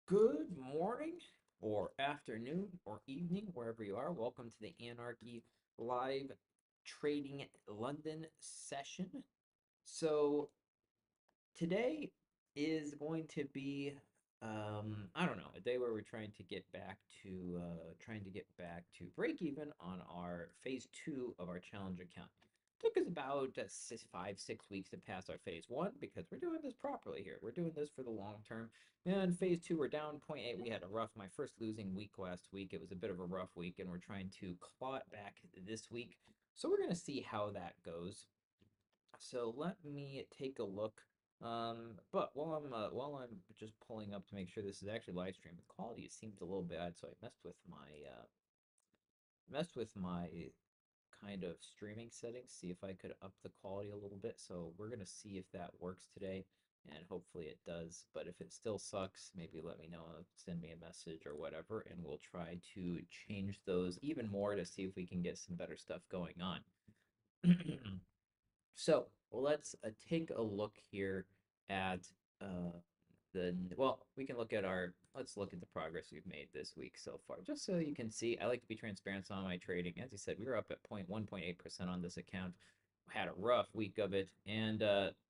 Good morning, or afternoon, or evening, wherever you are. Welcome to the Anarchy Live Trading London session. So, today is going to be, I don't know, a day where we're trying to get back to break even on our phase two of our challenge account. Took us about 5, 6 weeks to pass our phase one because we're doing this properly here. We're doing this for the long term. And phase two, we're down 0.8. We had my first losing week last week. It was a bit of a rough week, and we're trying to claw it back this week. So we're going to see how that goes. So let me take a look. But while I'm just pulling up to make sure this is actually live stream, the quality seems a little bad, so I messed with my kind of streaming settings, see if I could up the quality a little bit. So we're gonna see if that works today, and hopefully it does. But if it still sucks, maybe let me know, send me a message or whatever, and we'll try to change those even more to see if we can get some better stuff going on. So let's take a look here at we can look at let's look at the progress we've made this week so far, just so you can see. I like to be transparent on my trading. As you said, we were up at 0.1.8% on this account. Had a rough week of it, and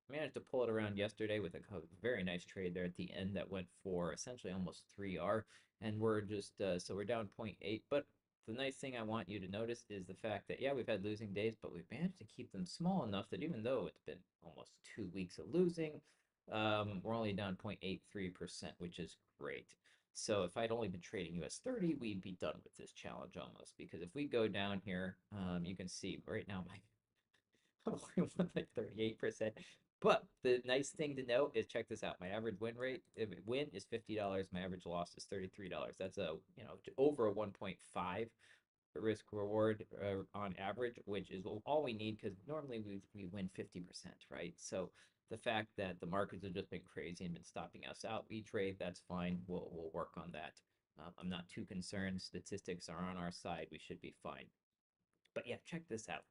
managed to pull it around yesterday with a very nice trade there at the end that went for essentially almost 3R. And we're just, so we're down 0.8, but the nice thing I want you to notice is the fact that, yeah, we've had losing days, but we've managed to keep them small enough that even though it's been almost 2 weeks of losing, we're only down 0.83%, which is great. So if I'd only been trading US 30, we'd be done with this challenge almost. Because if we go down here, you can see right now my I'm only like 38%. But the nice thing to note is, check this out. My average win is $50. My average loss is $33. That's over a 1.5 risk reward on average, which is all we need because normally we win 50%, right? So the fact that the markets have just been crazy and been stopping us out, we trade, that's fine. We'll work on that. I'm not too concerned. Statistics are on our side. We should be fine. But yeah, check this out.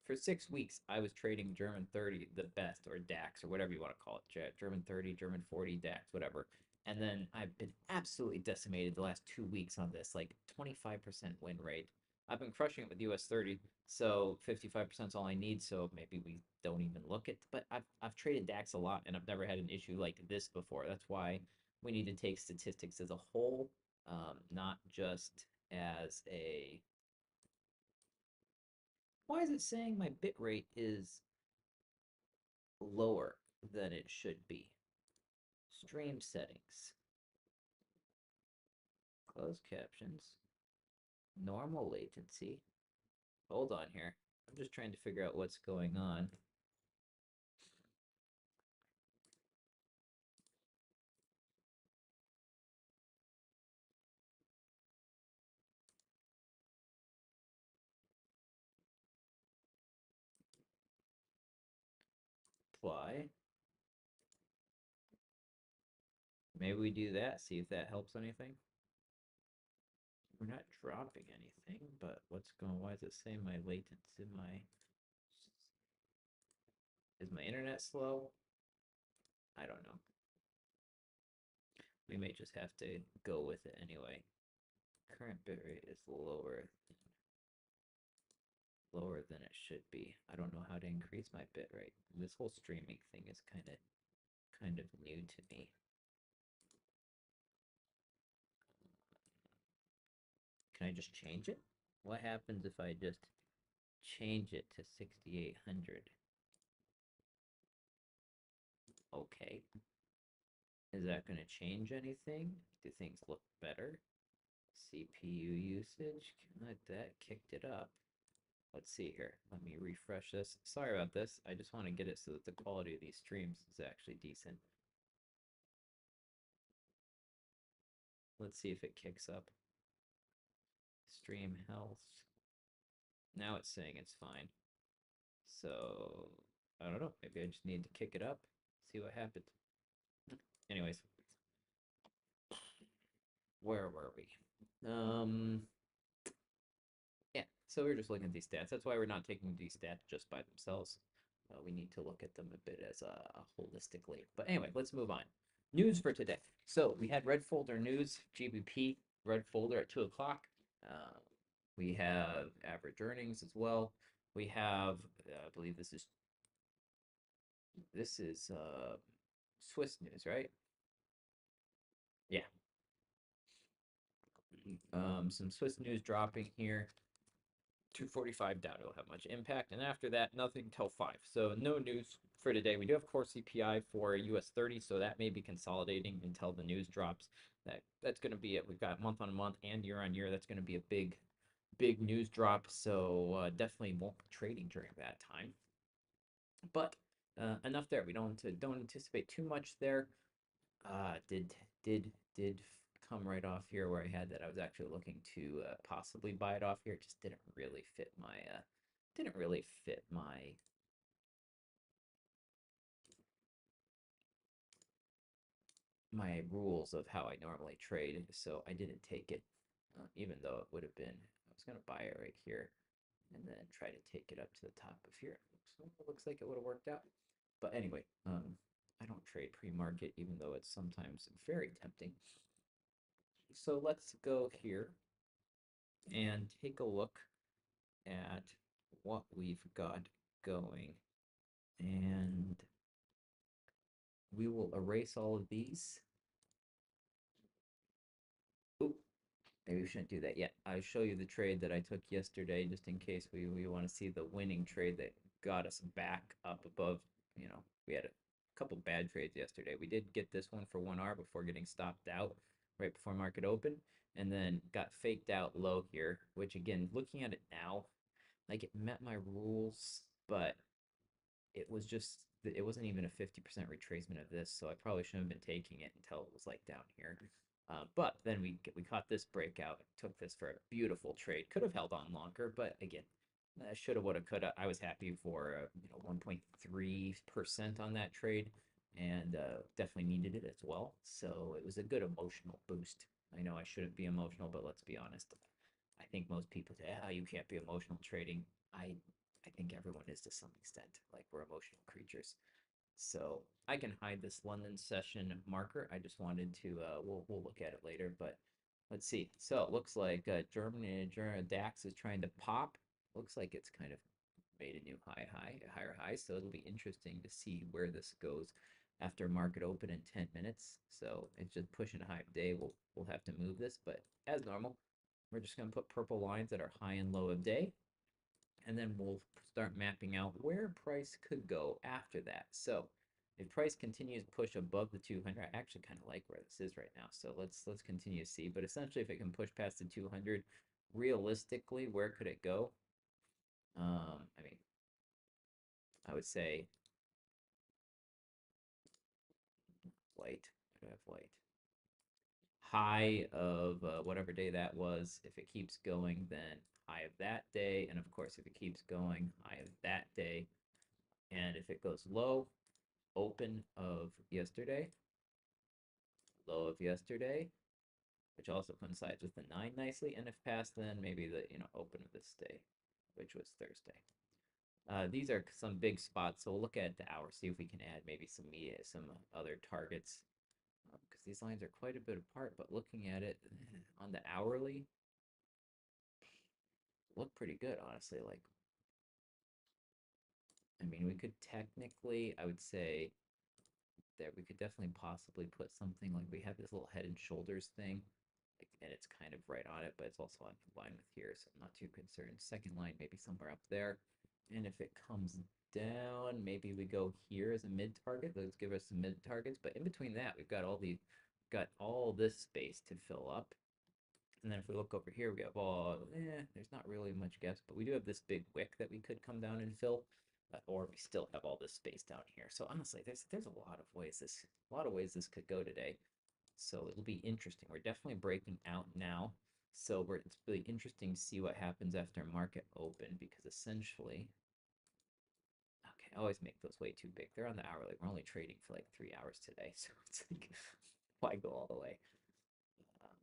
For 6 weeks, I was trading German 30, the best, or DAX, or whatever you want to call it. German 30, German 40, DAX, whatever. And then I've been absolutely decimated the last 2 weeks on this, like 25% win rate. I've been crushing it with US 30, so 55% is all I need, so maybe we don't even look at, but I've traded DAX a lot, and I've never had an issue like this before. That's why we need to take statistics as a whole, not just as a why is it saying my bit rate is lower than it should be? Stream settings, closed captions, normal latency. Hold on here. I'm just trying to figure out what's going on. Apply. Maybe we do that, see if that helps anything. We're not dropping anything, but why is it saying my latency, is my internet slow? I don't know. We may just have to go with it anyway. Current bitrate is lower than it should be. I don't know how to increase my bitrate. This whole streaming thing is kind of new to me. Can I just change it? What happens if I just change it to 6800? Okay. Is that going to change anything? Do things look better? CPU usage? That kicked it up. Let's see here. Let me refresh this. Sorry about this. I just want to get it so that the quality of these streams is actually decent. Let's see if it kicks up. Stream health. Now it's saying it's fine. So, I don't know. Maybe I just need to kick it up, see what happens. Anyways, where were we? Yeah, so we're just looking at these stats. That's why we're not taking these stats just by themselves. We need to look at them a bit as holistically. But anyway, let's move on. News for today. So we had red folder news, GBP, red folder at 2 o'clock. Uh, we have average earnings as well. We have, I believe this is Swiss news, right? Yeah. Some Swiss news dropping here. 245 down. It'll have much impact. And after that, nothing till 5. So no news for today. We do have core CPI for US 30, so that may be consolidating until the news drops. That's going to be it. We've got month on month and year on year. That's going to be a big news drop. So definitely won't be trading during that time. But enough there. We don't anticipate too much there. Did come right off here where I had that I was actually looking to possibly buy it off here. It just didn't really fit my rules of how I normally trade, so I didn't take it, even though it would have been. I was gonna buy it right here, and then try to take it up to the top of here. So it looks like it would have worked out. But anyway, I don't trade pre-market, even though it's sometimes very tempting. So let's go here and take a look at what we've got going. And we will erase all of these. Oop, maybe we shouldn't do that yet. I'll show you the trade that I took yesterday, just in case we want to see the winning trade that got us back up above. We had a couple bad trades yesterday. We did get this one for 1 hour before getting stopped out right before market open, and then got faked out low here, which again, looking at it now, like it met my rules, but it wasn't even a 50% retracement of this, so I probably shouldn't have been taking it until it was like down here. But then we caught this breakout, took this for a beautiful trade. Could have held on longer, but again, shoulda, woulda, coulda. I was happy for 1.3% on that trade, and definitely needed it as well. So it was a good emotional boost. I know I shouldn't be emotional, but let's be honest. I think most people say, "Ah, you can't be emotional trading." I think everyone is to some extent. Like we're emotional creatures. So I can hide this London session marker. I just wanted to. We'll look at it later, but let's see. So it looks like German DAX is trying to pop. Looks like it's kind of made a new higher high. So it'll be interesting to see where this goes after market open in 10 minutes. So it's just pushing a high day. We'll have to move this, but as normal, we're just going to put purple lines that are high and low of day, and then we'll start mapping out where price could go after that. So if price continues to push above the 200, I actually kind of like where this is right now. So let's continue to see. But essentially, if it can push past the 200, realistically, where could it go? I mean, I would say light. I do have light. High of whatever day that was. If it keeps going, then high of that day. And of course, if it keeps going, high of that day. And if it goes low, open of yesterday, low of yesterday, which also coincides with the 9 nicely. And if past, then maybe the open of this day, which was Thursday. These are some big spots, so we'll look at the hour, see if we can add maybe some other targets, because these lines are quite a bit apart. But looking at it on the hourly, look pretty good, honestly. Like, I mean, we could technically, I would say, there we could definitely possibly put something like we have this little head and shoulders thing, like, and it's kind of right on it, but it's also on line with here, so I'm not too concerned. Second line maybe somewhere up there, and if it comes down, maybe we go here as a mid target. Let's give us some mid targets, but in between that, we've got all this space to fill up. And then if we look over here, we have there's not really much gaps, but we do have this big wick that we could come down and fill, or we still have all this space down here. So honestly, there's a lot of ways this could go today. So it'll be interesting. We're definitely breaking out now. So it's really interesting to see what happens after market open, because essentially, okay, I always make those way too big. They're on the hourly. We're only trading for like 3 hours today, so it's like, why go all the way? Um,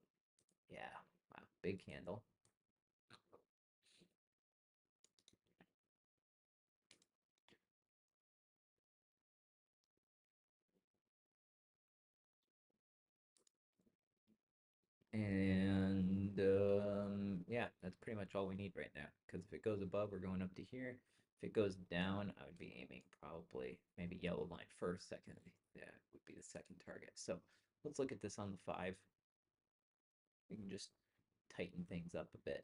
yeah, wow, big candle. And yeah, that's pretty much all we need right now. Because if it goes above, we're going up to here. If it goes down, I would be aiming probably maybe yellow line first, second. Yeah, would be the second target. So let's look at this on the 5. We can just tighten things up a bit.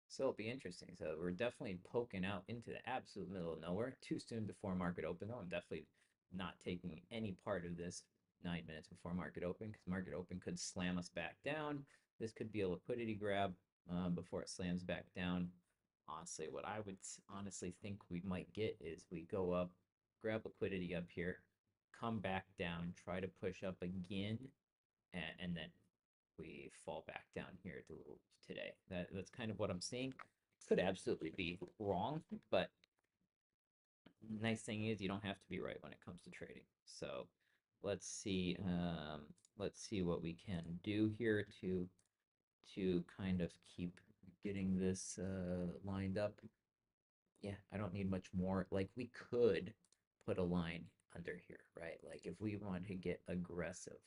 So it'll be interesting. So we're definitely poking out into the absolute middle of nowhere. Too soon before market open, though. I'm definitely not taking any part of this 9 minutes before market open because market open could slam us back down. This could be a liquidity grab before it slams back down. Honestly, what I would honestly think we might get is we go up, grab liquidity up here, come back down, try to push up again, and then we fall back down here to today. That's kind of what I'm seeing. Could absolutely be wrong, but nice thing is you don't have to be right when it comes to trading. So let's see let's see what we can do here to kind of keep getting this lined up. Yeah, I don't need much more. Like we could put a line under here, right? Like if we want to get aggressive,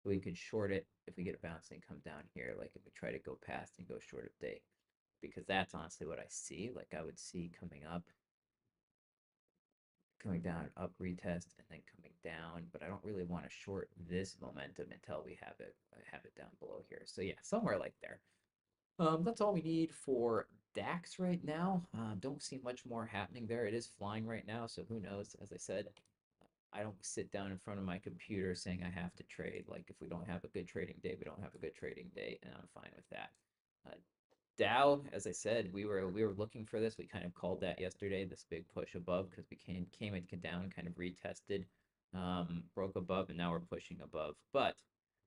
we could short it if we get a bounce and come down here, like if we try to go past and go short of day, because that's honestly what I see. Like I would see coming up, coming down, up retest, and then coming down. But I don't really want to short this momentum until we have it down below here. So yeah, somewhere like there. That's all we need for DAX right now. Don't see much more happening there. It is flying right now, so who knows? As I said, I don't sit down in front of my computer saying I have to trade. Like if we don't have a good trading day, we don't have a good trading day, and I'm fine with that. Uh, Dow, as I said, we were looking for this. We kind of called that yesterday, this big push above because we came and down, kind of retested, broke above, and now we're pushing above. But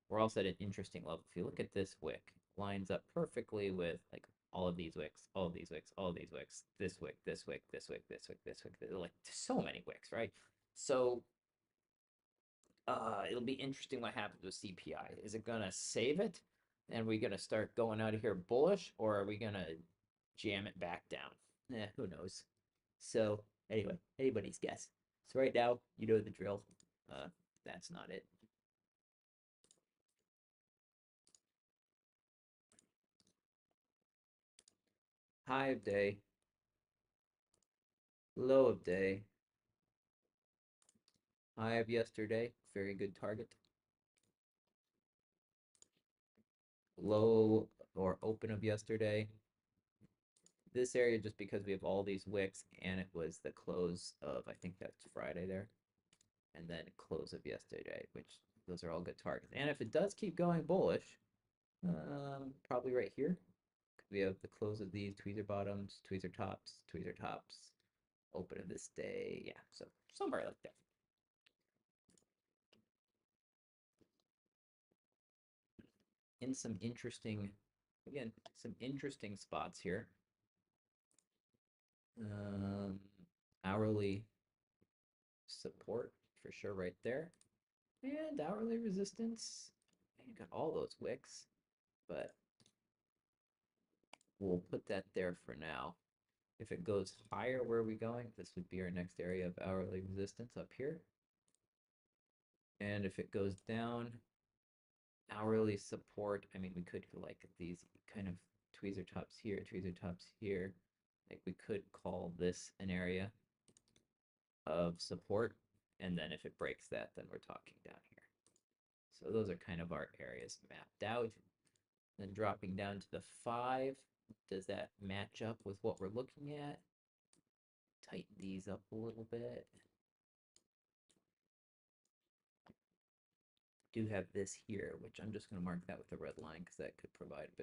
we're also at an interesting level. If you look at this wick, lines up perfectly with like all of these wicks, all of these wicks, all of these wicks, this wick, this wick, this wick, this wick, this wick, like so many wicks, right? So it'll be interesting what happens with CPI. Is it gonna save it? And we gonna start going out of here bullish, or are we gonna jam it back down? Who knows? So anyway, anybody's guess. So right now, you know the drill. Uh, that's not it. High of day, low of day, high of yesterday, very good target. Low or open of yesterday. This area, just because we have all these wicks, and it was the close of, I think that's Friday there, and then close of yesterday, which those are all good targets. And if it does keep going bullish, probably right here, we have the close of these tweezer bottoms, tweezer tops, open of this day. Yeah, so somewhere like that. In some interesting, again, some interesting spots here. Um, Hourly support for sure right there. And hourly resistance. You got all those wicks, but we'll put that there for now. If it goes higher, where are we going? This would be our next area of hourly resistance up here. And if it goes down, hourly support, I mean, we could like these kind of tweezer tops here. Like we could call this an area of support. And then if it breaks that, then we're talking down here. So those are kind of our areas mapped out. Then dropping down to the 5, does that match up with what we're looking at? Tighten these up a little bit. Do have this here, which I'm just going to mark that with a red line because that could provide a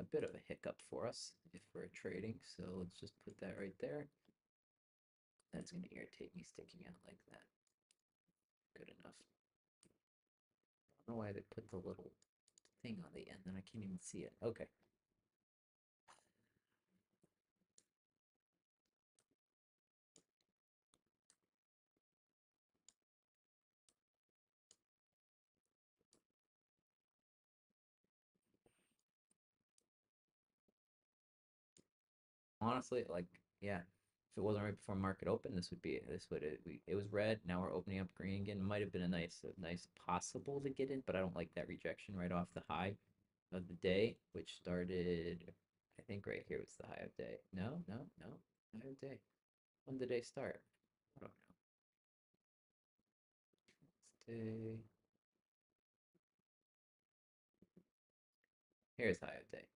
bit of a hiccup for us if we're trading. So let's just put that right there. That's going to irritate me sticking out like that. Good enough. I don't know why they put the little thing on the end, and I can't even see it. Okay. honestly, like, yeah, if it wasn't right before market open, it was red. Now we're opening up green again. Might have been a nice possible to get in, but I don't like that rejection right off the high of the day, which started, I think right here was the high of day. No, no, no, high of day. When did the day start? I don't know. Day. Here's high of day.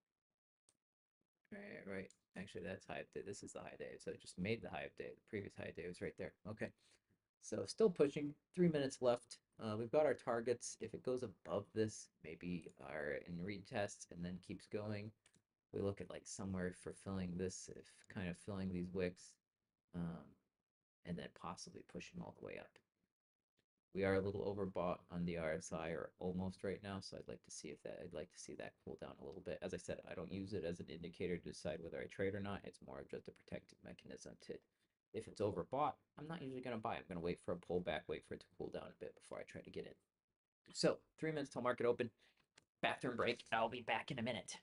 Right, right. Actually, that's high of day. This is the high day. So it just made the high of day. The previous high of day was right there. Okay. So still pushing. 3 minutes left. We've got our targets. If it goes above this, maybe our in retest and then keeps going. We look at like somewhere for filling this, if kind of filling these wicks, um, and then possibly pushing all the way up. We are a little overbought on the RSI or almost right now, so I'd like to see that cool down a little bit. As I said, I don't use it as an indicator to decide whether I trade or not. It's more of just a protective mechanism to, if it's overbought, I'm not usually going to buy. I'm going to wait for a pullback, wait for it to cool down a bit before I try to get in. So 3 minutes till market open. Bathroom break. I'll be back in a minute.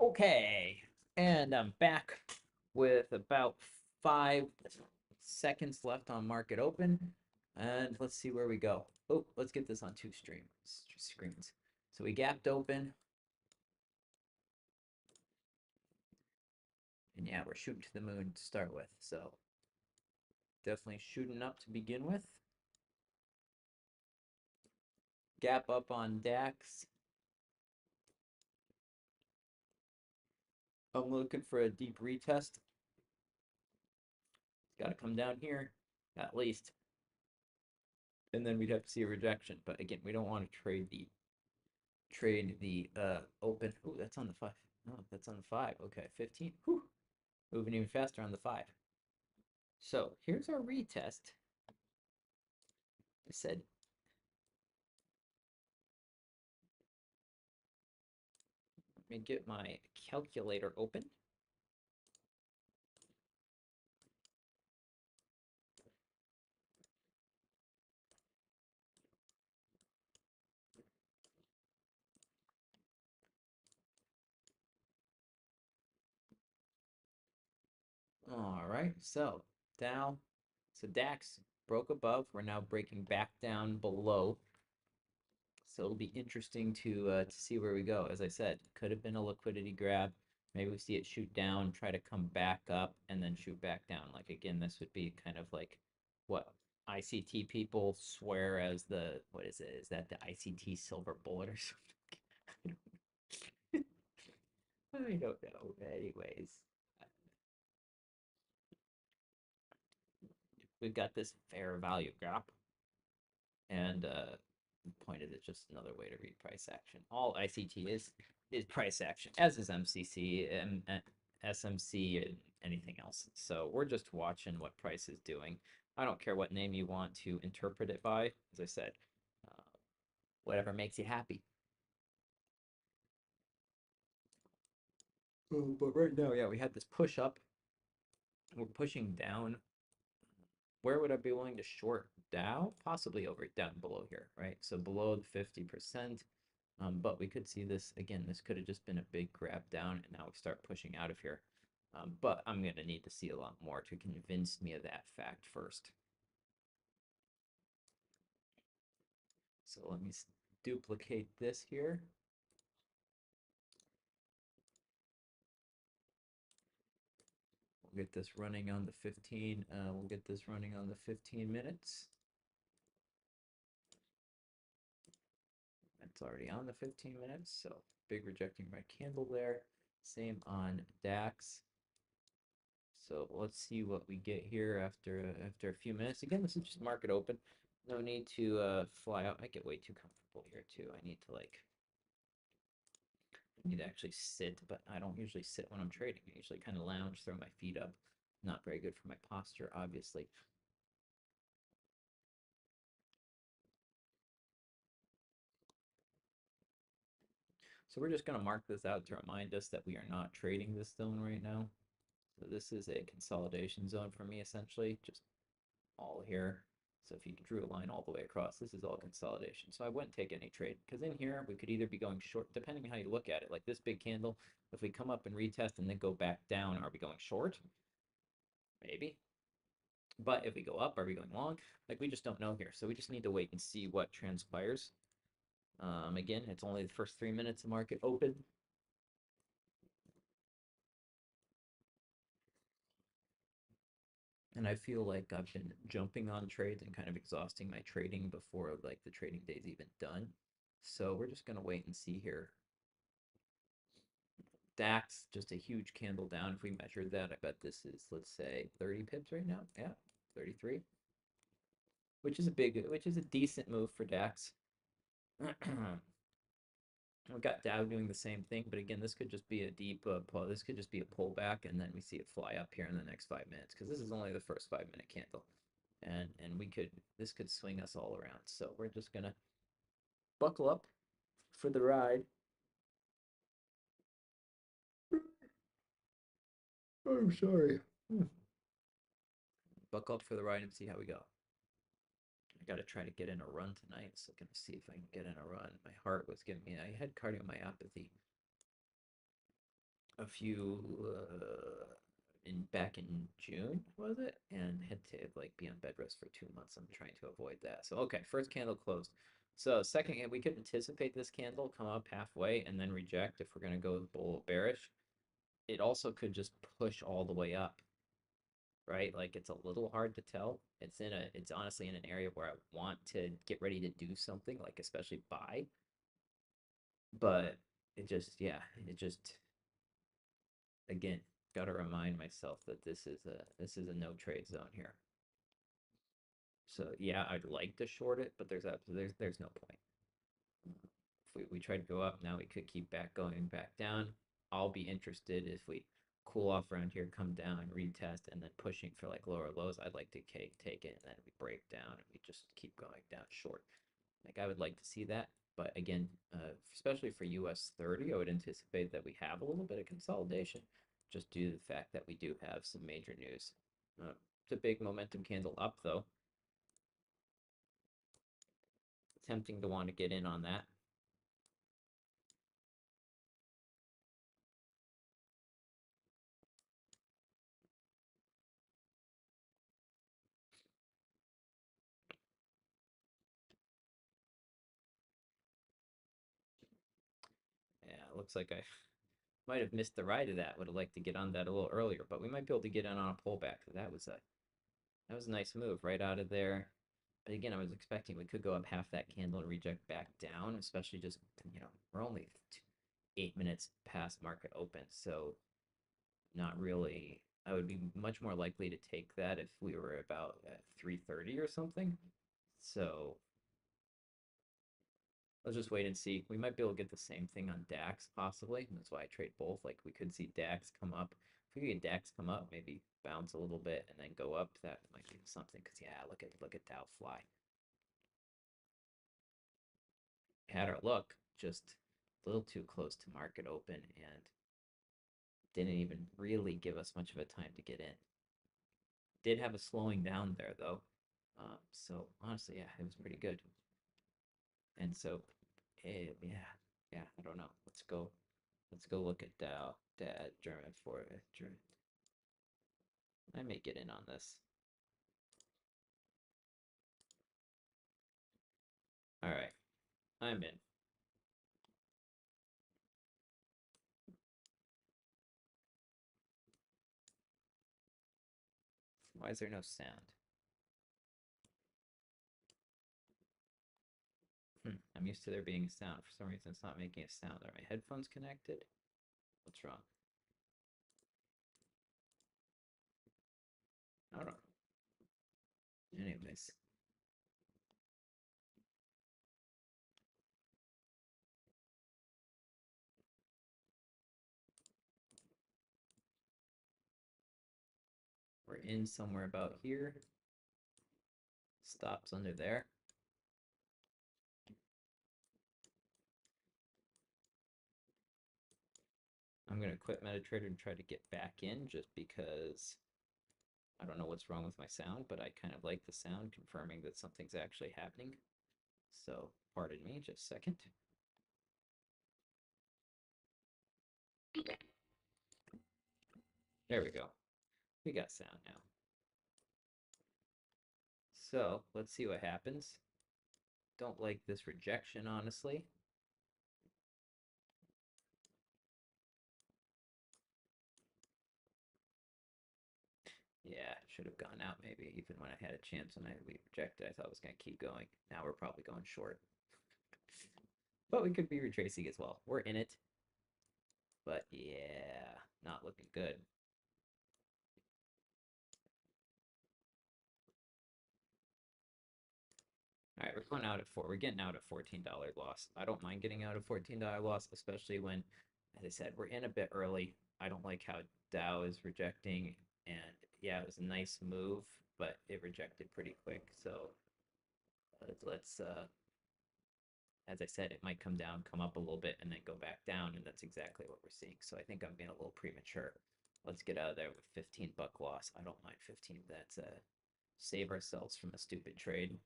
Okay, and I'm back with about 5 seconds left on market open, and let's see where we go. Oh, let's get this on two screens. So we gapped open, and yeah, we're shooting to the moon to start with. So definitely shooting up to begin with. Gap up on DAX. I'm looking for a deep retest. Got to come down here, at least. And then we'd have to see a rejection. But again, we don't want to trade the open. Oh, that's on the 5. No, that's on the 5. Okay, 15. Whew. Moving even faster on the 5. So here's our retest. I said, let me get my calculator open. All right, so DAX broke above. We're now breaking back down below. So it'll be interesting to see where we go. As I said, could have been a liquidity grab. Maybe we see it shoot down, try to come back up, and then shoot back down. Like again, this would be kind of like what ICT people swear as the what is it? Is that the ICT silver bullet or something? I don't know. Anyways, we've got this fair value gap, and the point is it's just another way to read price action. All ICT is price action, as is MCC and SMC and anything else. So we're just watching what price is doing. I don't care what name you want to interpret it by. As I said, uh, whatever makes you happy. But right now, yeah, we had this push up. We're pushing down. Where would I be willing to short Dow? Possibly over down below here, right? So below the 50%. But we could see this again. This could have just been a big grab down, and now we start pushing out of here. But I'm going to need to see a lot more to convince me of that fact first. So let me duplicate this here. We'll get this running on the 15. We'll get this running on the 15 minutes. It's already on the 15 minutes, so big rejecting right candle there. Same on DAX. So let's see what we get here after a few minutes. Again, this is just market open. No need to fly out. I get way too comfortable here too. I need to actually sit, but I don't usually sit when I'm trading. I usually kind of lounge, throw my feet up. Not very good for my posture, obviously. So we're just going to mark this out to remind us that we are not trading this zone right now. So this is a consolidation zone for me, essentially, just all here. So if you drew a line all the way across, this is all consolidation. So I wouldn't take any trade because in here we could either be going short, depending on how you look at it. Like this big candle, if we come up and retest and then go back down, are we going short? Maybe. But if we go up, are we going long? Like we just don't know here. So we just need to wait and see what transpires. Again, it's only the first 3 minutes of market open. And I feel like I've been jumping on trades and kind of exhausting my trading before like the trading day's even done. So we're just gonna wait and see here. DAX, just a huge candle down. If we measured that, I bet this is, let's say, 30 pips right now. Yeah, 33, which is a decent move for DAX. We got Dow doing the same thing, but again, this could just be a deep pull. This could just be a pullback, and then we see it fly up here in the next 5 minutes because this is only the first 5 minute candle, and this could swing us all around. So we're just gonna buckle up for the ride. I'm sorry. Buckle up for the ride and see how we go. I got to try to get in a run tonight, so gonna see if I can get in a run. My heart was giving me. I had cardiomyopathy a few back in June, was it? And had to like be on bed rest for 2 months. I'm trying to avoid that. So okay, first candle closed. So second, we could anticipate this candle come up halfway and then reject if we're gonna go bull bearish. It also could just push all the way up, right? Like it's a little hard to tell. It's honestly in an area where I want to get ready to do something, like especially buy. But it just again, got to remind myself that this is a no trade zone here. So yeah, I'd like to short it, but there's no point. If we try to go up now, we could keep going back down. I'll be interested if we cool off around here, come down, retest, and then pushing for like lower lows. I'd like to take it, and then we break down and we just keep going down short. Like I would like to see that, but again, especially for US 30, I would anticipate that we have a little bit of consolidation, just due to the fact that we do have some major news. It's a big momentum candle up though. Tempting to want to get in on that. looks like I might have missed the ride of that. Would have liked to get on that a little earlier, but we might be able to get in on a pullback. That was a nice move right out of there. But again, I was expecting we could go up half that candle and reject back down, especially just, we're only 8 minutes past market open, so not really. I would be much more likely to take that if we were about at 3:30 or something. So let's just wait and see. We might be able to get the same thing on DAX possibly. That's why I trade both. Like we could see DAX come up. If we could get DAX come up, maybe bounce a little bit and then go up, that might be something. Because yeah, look at Dow fly. Had our luck, just a little too close to market open and didn't even really give us much of a time to get in. Did have a slowing down there though. So honestly, yeah, it was pretty good. And so, yeah, I don't know. Let's go. Let's go look at Dow. Dad, German for it. German. I may get in on this. All right, I'm in. Why is there no sound? I'm used to there being a sound. For some reason, it's not making a sound. Are my headphones connected? What's wrong? I don't know. Anyways, we're in somewhere about here. Stops under there. I'm gonna quit MetaTrader and try to get back in just because I don't know what's wrong with my sound, but I kind of like the sound confirming that something's actually happening. So pardon me, just a second. There we go. We got sound now. So let's see what happens. Don't like this rejection, honestly. Yeah, should have gone out maybe even when I had a chance and we rejected. I thought I was going to keep going. Now we're probably going short. But we could be retracing as well. We're in it. But yeah, not looking good. All right, we're going out at four. We're getting out at $14 loss. I don't mind getting out of $14 loss, especially when, as I said, we're in a bit early. I don't like how Dow is rejecting, and yeah, it was a nice move, but it rejected pretty quick. So let's as I said, it might come down, come up a little bit, and then go back down, and that's exactly what we're seeing. So I think I'm being a little premature. Let's get out of there with 15 buck loss. I don't mind 15. That's save ourselves from a stupid trade.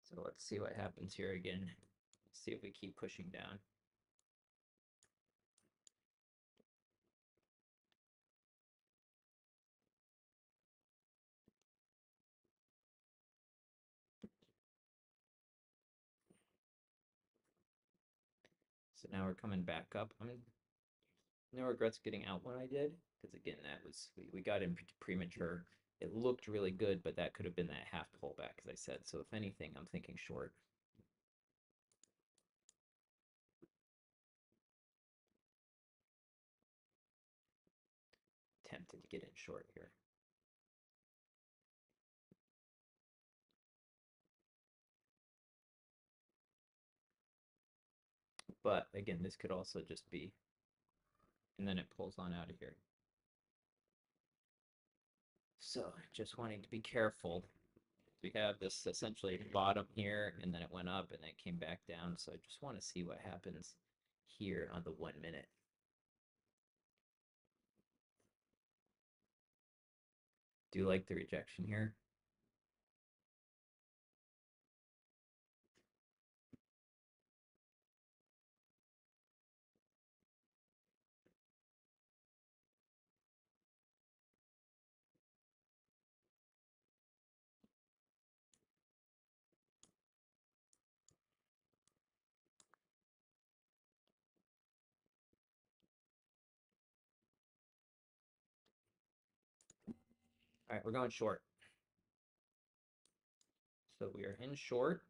So let's see what happens here again. See if we keep pushing down. So now we're coming back up. I mean, no regrets getting out when I did, because again, that was we got in premature. It looked really good, but that could have been that half pullback, as I said. So if anything, I'm thinking short. Tempted to get in short here. But again, this could also just be, and then it pulls on out of here. So just wanting to be careful. We have this essentially bottom here, and then it went up, and then it came back down. So I just want to see what happens here on the 1 minute. Do you like the rejection here? All right, we're going short. So we are in short.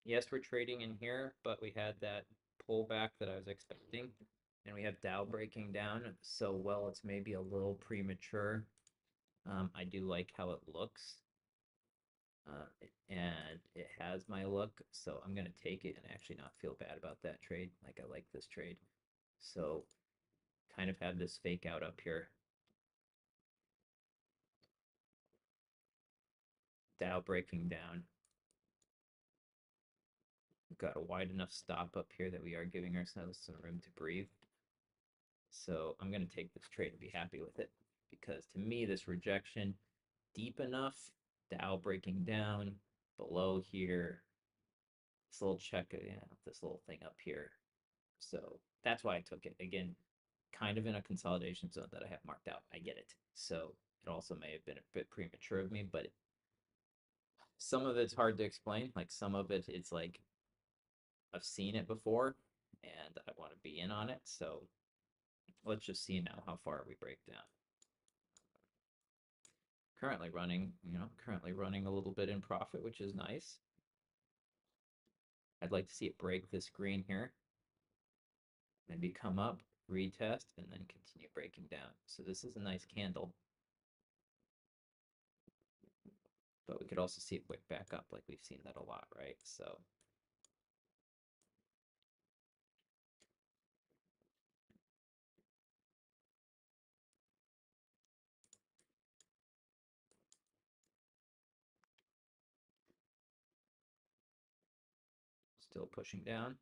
Yes, we're trading in here, but we had that pullback that I was expecting. And we have Dow breaking down. So, well, it's maybe a little premature. I do like how it looks. And it has my look. So I'm going to take it and actually not feel bad about that trade. Like, I like this trade. So, kind of have this fake out up here. Dow breaking down. We've got a wide enough stop up here that we are giving ourselves some room to breathe. So I'm going to take this trade and be happy with it because to me, this rejection deep enough, Dow breaking down below here, this little check, this little thing up here. So that's why I took it. Again, kind of in a consolidation zone that I have marked out. I get it. So it also may have been a bit premature of me, but some of it's hard to explain. Like some of it, it's like I've seen it before and I want to be in on it. So let's just see now how far we break down. Currently running a little bit in profit, which is nice. I'd like to see it break this green here. Maybe come up, retest, and then continue breaking down. So this is a nice candle. But we could also see it wick back up like we've seen that a lot, right? So still pushing down.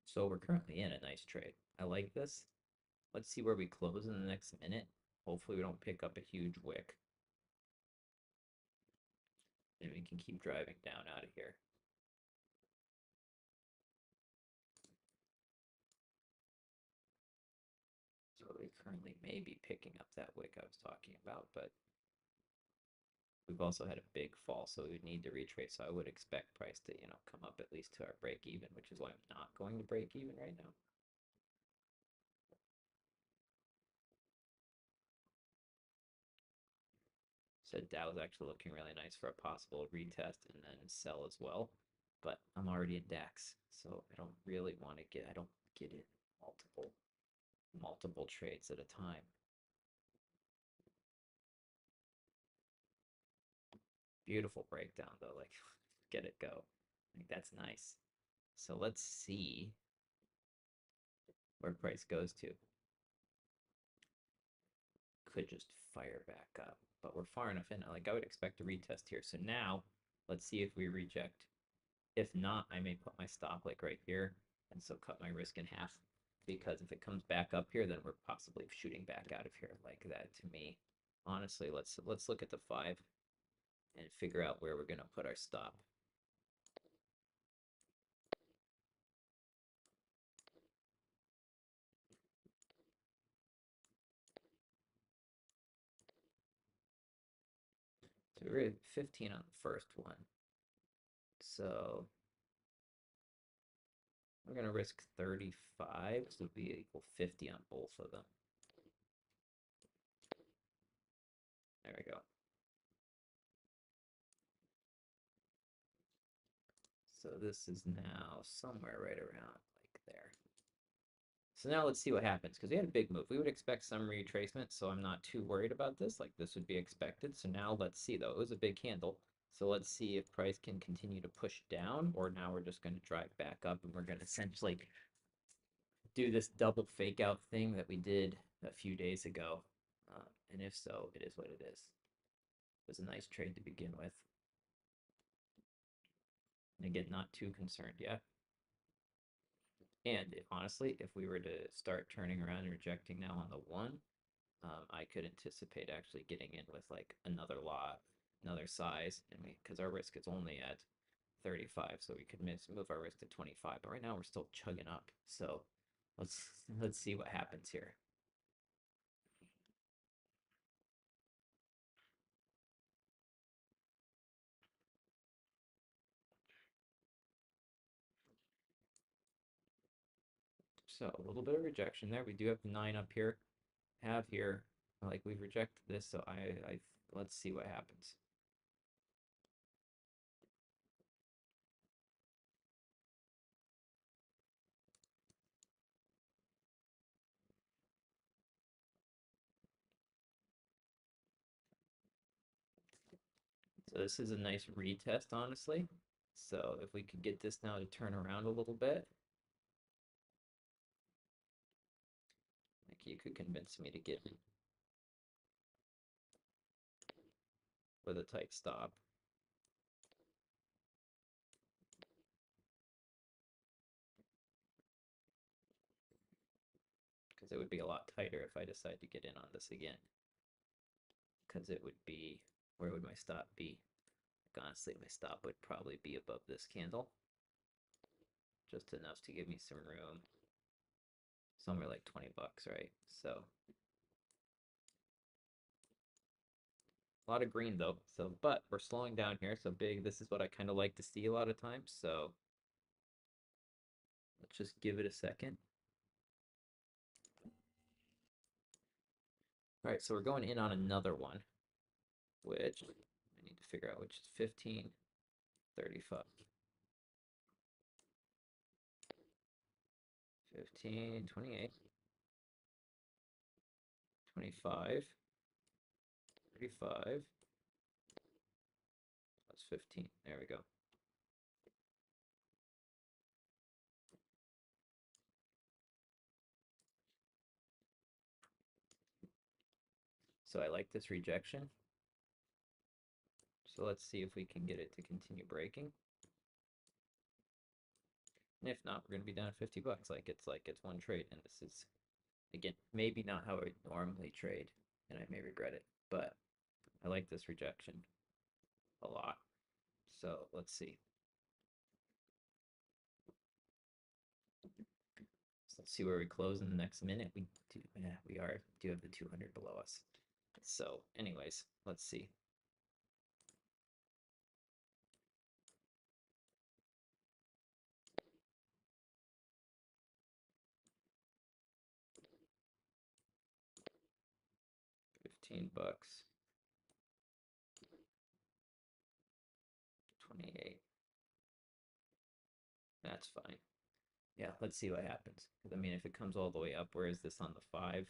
So we're currently in a nice trade. I like this. Let's see where we close in the next minute. Hopefully we don't pick up a huge wick. And we can keep driving down out of here. So we currently may be picking up that wick I was talking about, but we've also had a big fall, so we would need to retrace. So I would expect price to, come up at least to our break even, which is why I'm not going to break even right now. So Dow is actually looking really nice for a possible retest and then sell as well. But I'm already in DAX, so I don't really want to I don't get in multiple trades at a time. Beautiful breakdown though, like get it go. Like that's nice. So let's see where price goes to. Could just fire back up, but we're far enough in. Like I would expect a retest here. So now let's see if we reject. If not, I may put my stop like right here and so cut my risk in half. Because if it comes back up here, then we're possibly shooting back out of here like that to me. Honestly, let's look at the 5 and figure out where we're gonna put our stop. So we're at 15 on the first one. So we're gonna risk 35, so it'll be equal 50 on both of them. There we go. So this is now somewhere right around like there. So now let's see what happens, because we had a big move. We would expect some retracement, so I'm not too worried about this. Like, this would be expected. So now let's see, though. It was a big candle. So let's see if price can continue to push down, or now we're just going to drive back up, and we're going to essentially do this double fake out thing that we did a few days ago. And if so, it is what it is. It was a nice trade to begin with. And again, not too concerned yet. And honestly, if we were to start turning around and rejecting now on the 1, I could anticipate actually getting in with like another lot, another size, and because our risk is only at 35, so we could move our risk to 25. But right now we're still chugging up. So let's let's see what happens here. So a little bit of rejection there. We do have 9 up here. Have here, like we've rejected this, so I let's see what happens. So this is a nice retest, honestly. So if we could get this now to turn around a little bit, like you could convince me to get with a tight stop. Because it would be a lot tighter if I decide to get in on this again. Because it would be, where would my stop be? Like honestly, my stop would probably be above this candle. Just enough to give me some room. Somewhere like 20 bucks, right? So a lot of green though. So, but we're slowing down here. So big, this is what I kind of like to see a lot of times. So let's just give it a second. All right, so we're going in on another one, which I need to figure out which is 15, 35. 15, 28, 25, 35, plus 15. There we go. So I like this rejection. So let's see if we can get it to continue breaking. And if not, we're going to be down 50 bucks. Like it's one trade, and this is, again, maybe not how I would normally trade, and I may regret it, but I like this rejection a lot. So let's see. So let's see where we close in the next minute. We do, yeah, we do have the 200 below us. So, anyways, let's see. $15, 28. That's fine. Yeah, let's see what happens. Because I mean, if it comes all the way up, where is this on the 5?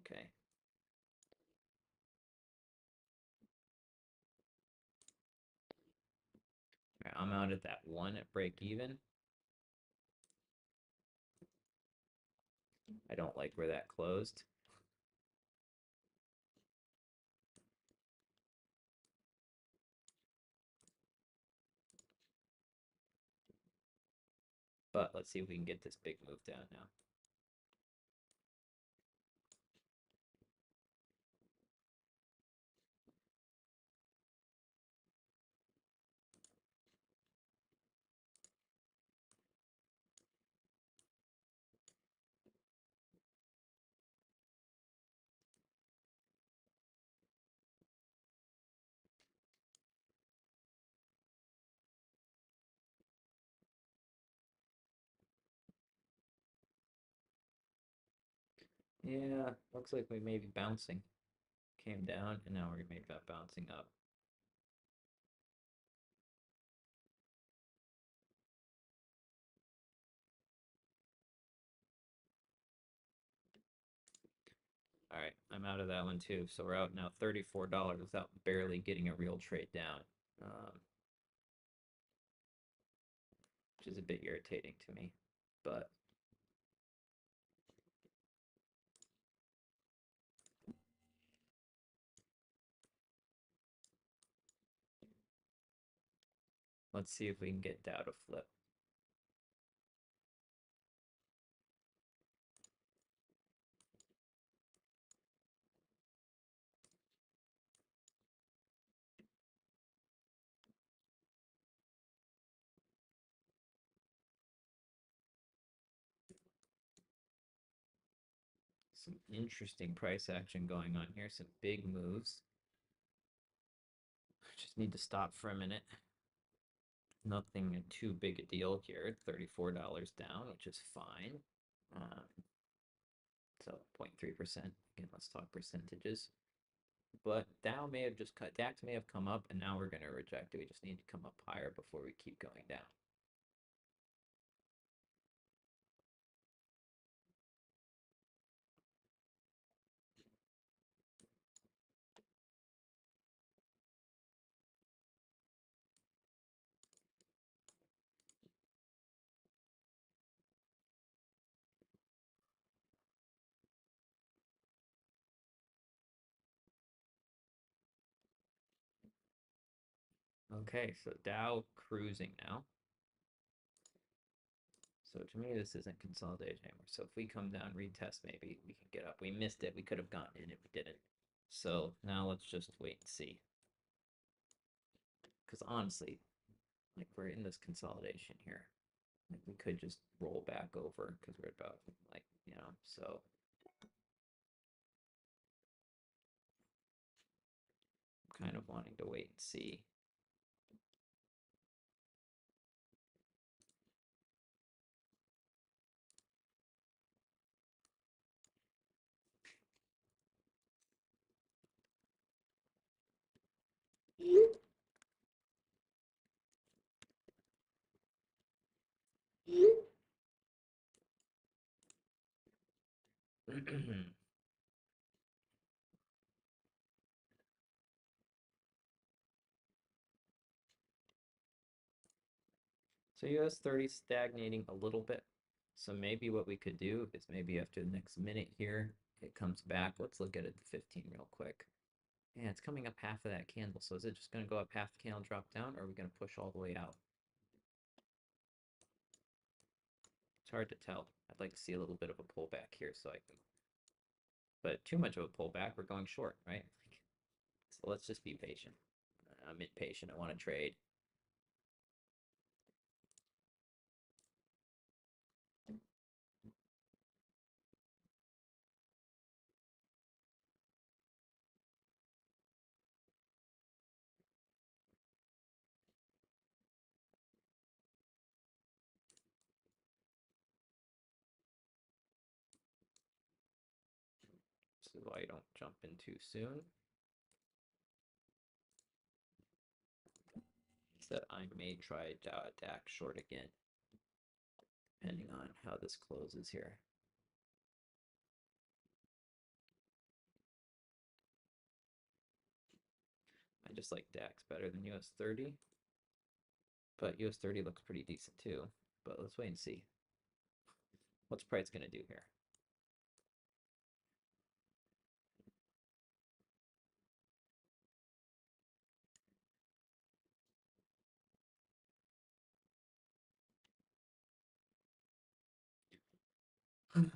Okay. All right, I'm out at that 1 at break even. I don't like where that closed. But let's see if we can get this big move down now. Yeah, looks like we may be bouncing. Came down, and now we're maybe bouncing up. All right, I'm out of that one too. So we're out now $34 without barely getting a real trade down, which is a bit irritating to me. But let's see if we can get Dow to flip. Some interesting price action going on here. Some big moves. Just need to stop for a minute. Nothing too big a deal here. $34 down, which is fine. Um, so 0.3%. Again, let's talk percentages. But Dow may have just cut. DAX may have come up, and now we're going to reject it. We just need to come up higher before we keep going down. Okay, so Dow cruising now. So to me, this isn't consolidated anymore. So if we come down, retest, maybe we can get up. We missed it. We could have gotten in if we didn't. So now let's just wait and see. Because honestly, like we're in this consolidation here. Like we could just roll back over because we're about like, so I'm kind of wanting to wait and see. So US 30 stagnating a little bit. So maybe what we could do is maybe after the next minute here, it comes back. Let's look at it to 15 real quick. Yeah, it's coming up half of that candle. So is it just going to go up half the candle, drop down, or are we going to push all the way out? It's hard to tell. I'd like to see a little bit of a pullback here so I can, but too much of a pullback, we're going short, right? So let's just be patient. I'm impatient. I want to trade. This is why you don't jump in too soon. That I may try DAX short again, depending on how this closes here. I just like DAX better than US 30, but US 30 looks pretty decent too. But let's wait and see. What's price going to do here? Hard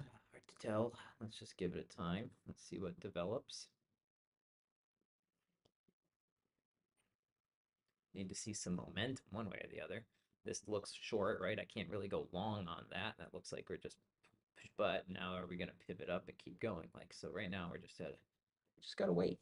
to tell. Let's just give it a time. Let's see what develops. Need to see some momentum one way or the other. This looks short, right? I can't really go long on that. That looks like we're just, but now are we going to pivot up and keep going? Like, so right now we're just just got to wait.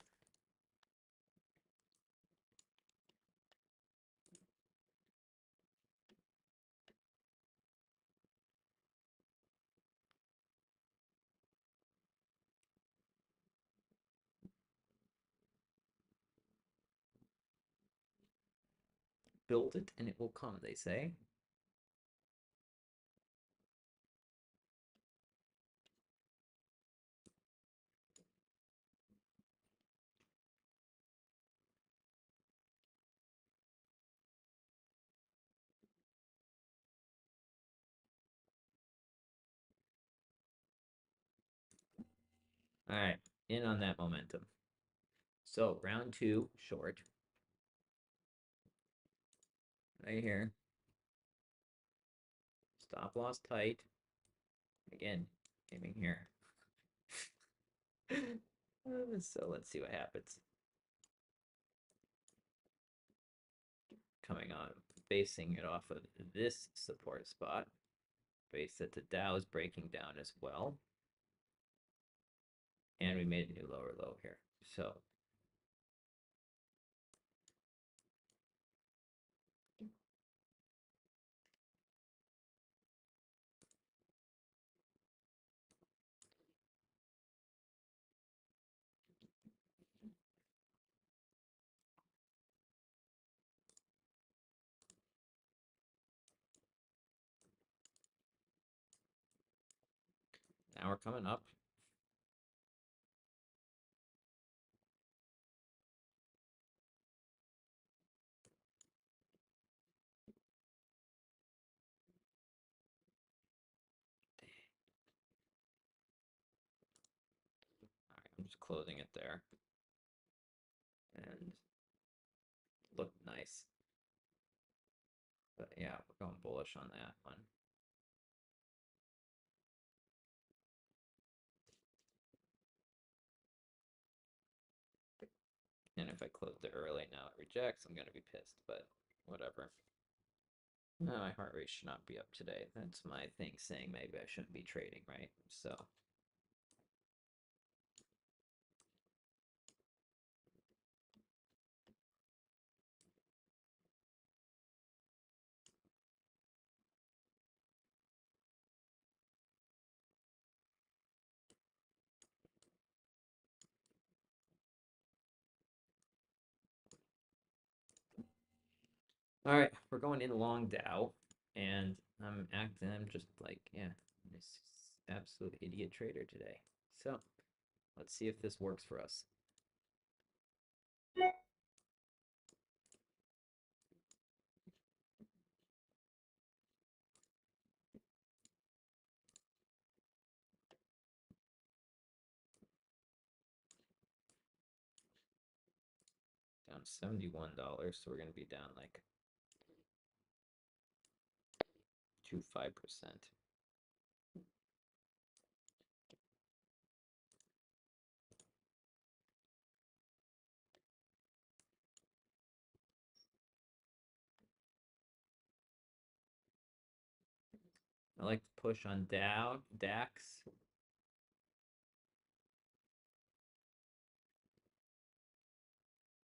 Build it and it will come, they say. All right, in on that momentum. So round two, short. Right here. Stop loss tight. Again, aiming here. So let's see what happens. Coming on, basing it off of this support spot. Base that the Dow is breaking down as well. and we made a new lower low here. So now we're coming up. All right, I'm just closing it there and looked nice. But yeah, we're going bullish on that one. And if I closed it early, now it rejects, I'm going to be pissed, but whatever. No, my heart rate should not be up today. That's my thing saying maybe I shouldn't be trading, right? So, all right, we're going in long Dow, and I'm just like, yeah, this absolute idiot trader today. So, let's see if this works for us. Down $71, so we're going to be down like 2.5%. I like to push on Dow, DAX.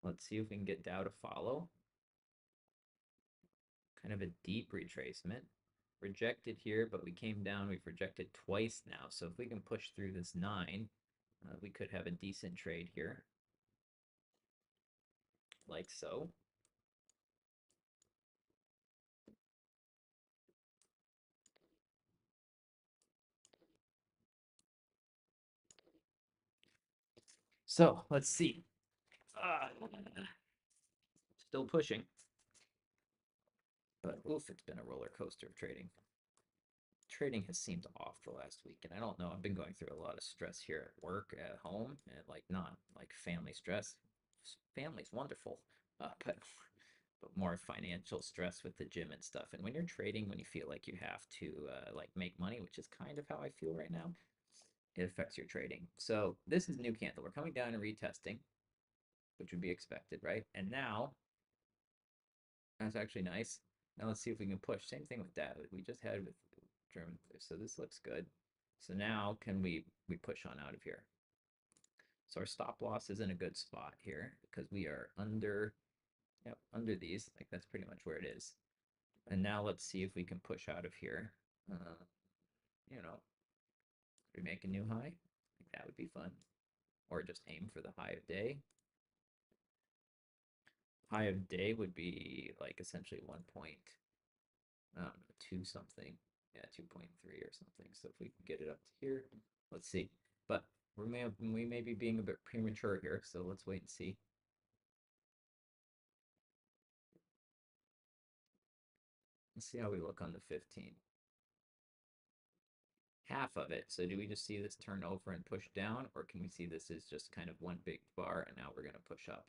Let's see if we can get Dow to follow. Kind of a deep retracement. Rejected here, but we came down. We've rejected twice now. So if we can push through this 9, we could have a decent trade here. Like so. So let's see. Still pushing. But oof, it's been a roller coaster of trading. Trading has seemed off the last week, and I don't know. I've been going through a lot of stress here at work, at home, and like not like family stress. Family's wonderful, but more financial stress with the gym and stuff. And when you're trading, when you feel like you have to like make money, which is kind of how I feel right now, it affects your trading. So this is new candle. We're coming down and retesting, which would be expected, right? And now that's actually nice. Now let's see if we can push. Same thing with that. We just had with German. So this looks good. So now can we push on out of here? So our stop loss is in a good spot here because we are under, yep, under these. Like that's pretty much where it is. And now let's see if we can push out of here. You know, we make a new high. I think that would be fun. Or just aim for the high of day. High of day would be like essentially 1.2 something. Yeah, 2.3 or something. So if we can get it up to here, let's see. But we may be being a bit premature here, so let's wait and see. Let's see how we look on the 15. Half of it. So do we just see this turn over and push down, or can we see this as just kind of one big bar and now we're going to push up?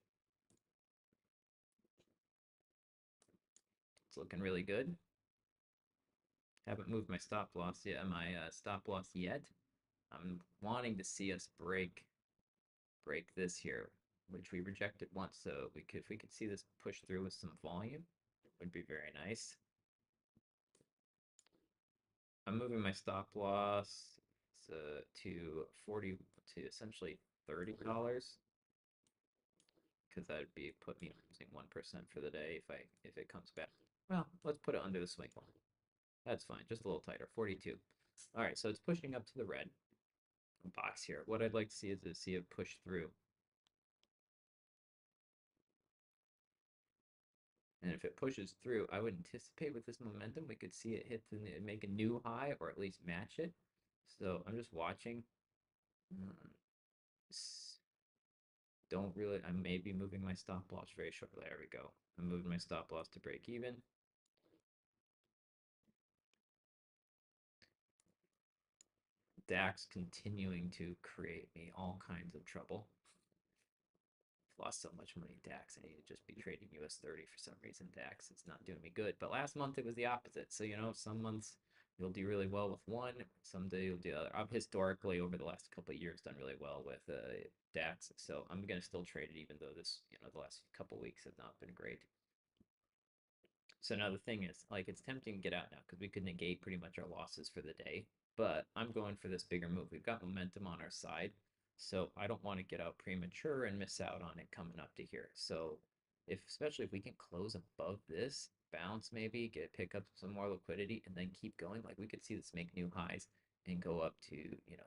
It's looking really good. Haven't moved my stop loss yet. My stop loss yet. I'm wanting to see us break this here, which we rejected once. So if we could see this push through with some volume, would be very nice. I'm moving my stop loss. to 40 to essentially $30 because that'd be put me losing 1% for the day if it comes back. Well, let's put it under the swing line. That's fine, just a little tighter, 42. All right, so it's pushing up to the red box here. What I'd like to see is to see it push through. And if it pushes through, I would anticipate with this momentum, we could see it hit the, make a new high or at least match it. So I'm just watching. Um, don't really, I may be moving my stop loss very shortly. There we go. I'm moving my stop loss to break even. DAX continuing to create me all kinds of trouble. Lost so much money in DAX. I need to just be trading US 30 for some reason. DAX, it's not doing me good. But last month it was the opposite. So, some months you'll do really well with one, someday you'll do the other. I've historically, over the last couple of years, done really well with DAX. So I'm going to still trade it, even though the last couple of weeks have not been great. So now the thing is, like, it's tempting to get out now because we could negate pretty much our losses for the day. But I'm going for this bigger move. We've got momentum on our side. So I don't want to get out premature and miss out on it coming up to here. So especially if we can close above this, bounce maybe, pick up some more liquidity, and then keep going, like we could see this make new highs and go up to,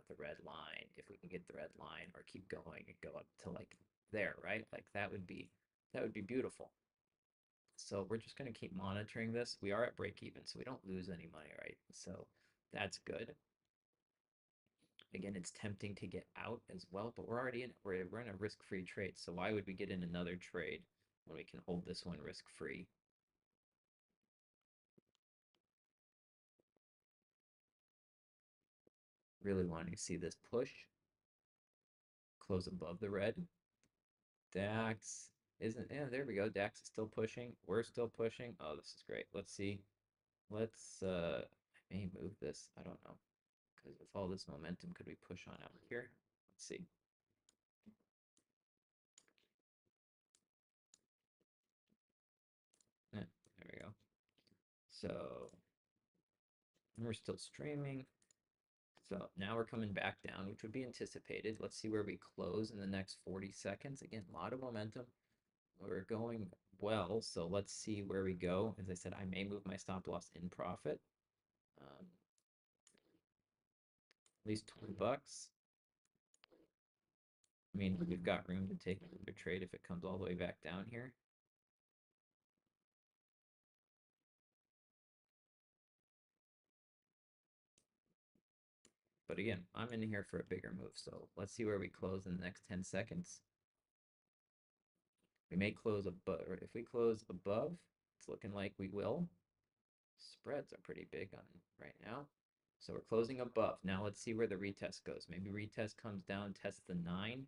the red line. If we can get the red line or keep going and go up to like there, right? Like that would be beautiful. So we're just going to keep monitoring this. We are at break even, so we don't lose any money, right? So that's good. Again, it's tempting to get out as well, but we're already in it. We're in a risk-free trade. So why would we get in another trade when we can hold this one risk-free? Really wanting to see this push, close above the red. DAX isn't, yeah, there we go. DAX is still pushing. We're still pushing. Oh, this is great. Let's see. I may move this. I don't know. Because with all this momentum, could we push on out here? Let's see. There we go. So we're still streaming. So now we're coming back down, which would be anticipated. Let's see where we close in the next 40 seconds. Again, a lot of momentum. We're going well, so let's see where we go. As I said, I may move my stop loss in profit. At least $20. I mean, we've got room to take another trade if it comes all the way back down here. But again, I'm in here for a bigger move, so let's see where we close in the next 10 seconds. We may close above, or if we close above, it's looking like we will. Spreads are pretty big on right now. So we're closing above. Now let's see where the retest goes. Maybe retest comes down, test the 9.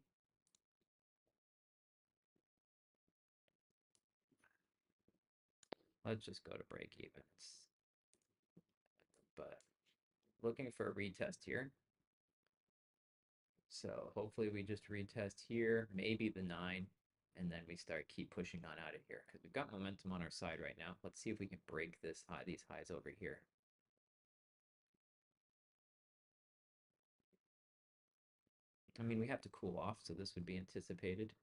Let's just go to break even. But looking for a retest here. So hopefully we just retest here, maybe the 9, and then we keep pushing on out of here because we've got momentum on our side right now. Let's see if we can break these highs over here. I mean, we have to cool off, so this would be anticipated.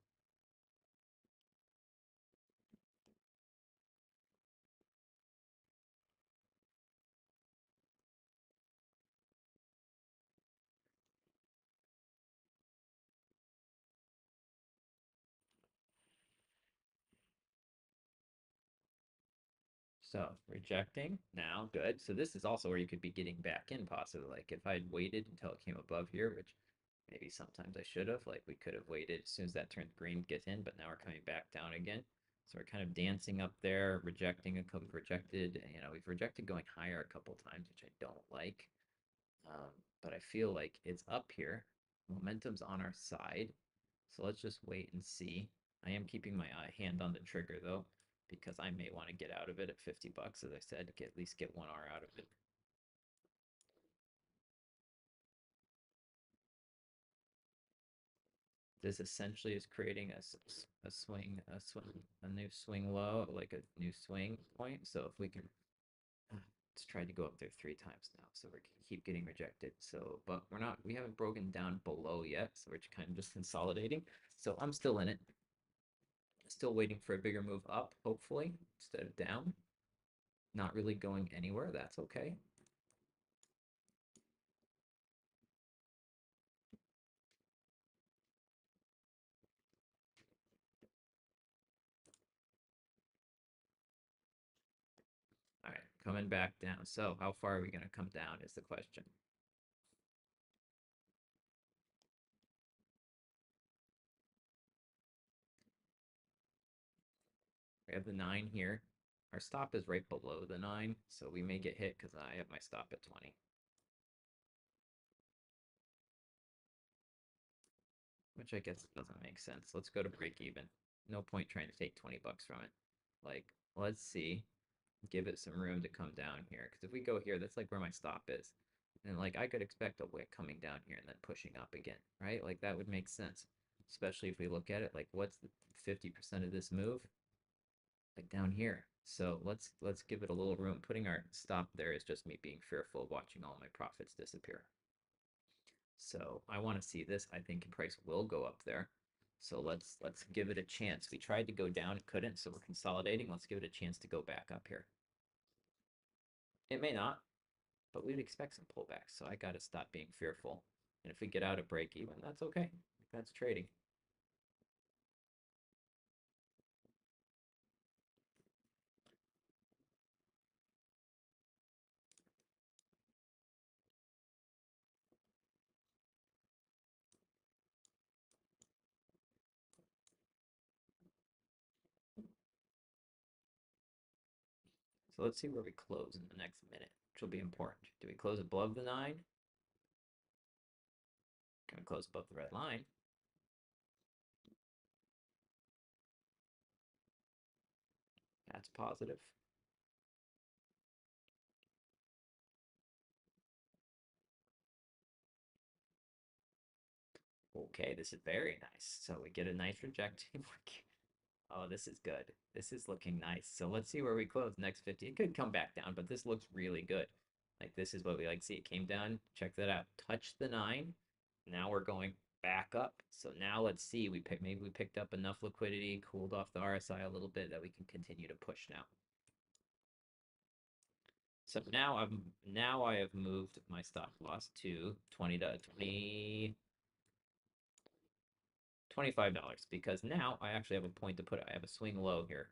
So rejecting now, good. So this is also where you could be getting back in possibly. Like if I'd waited until it came above here, which maybe sometimes I should have, like we could have waited as soon as that turned green, get in, but now we're coming back down again. So we're kind of dancing up there, rejecting a couple, rejected, we've rejected going higher a couple times, which I don't like. But I feel like it's up here. Momentum's on our side. So let's just wait and see. I am keeping my hand on the trigger though, because I may want to get out of it at $50, as I said, to at least get 1 hour out of it. This essentially is creating a new swing low, like a new swing point. So if we can It's tried to go up there 3 times now, so we keep getting rejected. So, but we haven't broken down below yet, so we're kind of just consolidating. So I'm still in it, still waiting for a bigger move up, hopefully, instead of down. Not really going anywhere, that's okay. All right, coming back down. So how far are we going to come down is the question. We have the 9 here. Our stop is right below the 9, so we may get hit because I have my stop at 20. Which I guess doesn't make sense. Let's go to break even. No point trying to take 20 bucks from it. Like, let's see. Give it some room to come down here. Because if we go here, that's like where my stop is. And like I could expect a wick coming down here and then pushing up again, right? Like that would make sense. Especially if we look at it, like what's the 50% of this move? Like down here. So let's give it a little room. Putting our stop there is just me being fearful, watching all my profits disappear. So I want to see this. I think price will go up there. So let's give it a chance. We tried to go down, it couldn't, so we're consolidating. Let's give it a chance to go back up here. It may not, but we'd expect some pullbacks, so I got to stop being fearful. And if we get out at break even, that's okay. That's trading. So let's see where we close in the next minute, which will be important. Do we close above the 9? Can we close above the red line? That's positive. Okay, this is very nice. So we get a nice rejecting. Oh, this is good. This is looking nice. So let's see where we close next 50. It could come back down, but this looks really good. Like this is what we like to see. It came down. Check that out. Touch the 9. Now we're going back up. So now let's see. Maybe we picked up enough liquidity, cooled off the RSI a little bit that we can continue to push now. So now I have moved my stop loss to 20 to 20 $25 because now I actually have a point to put it. I have a swing low here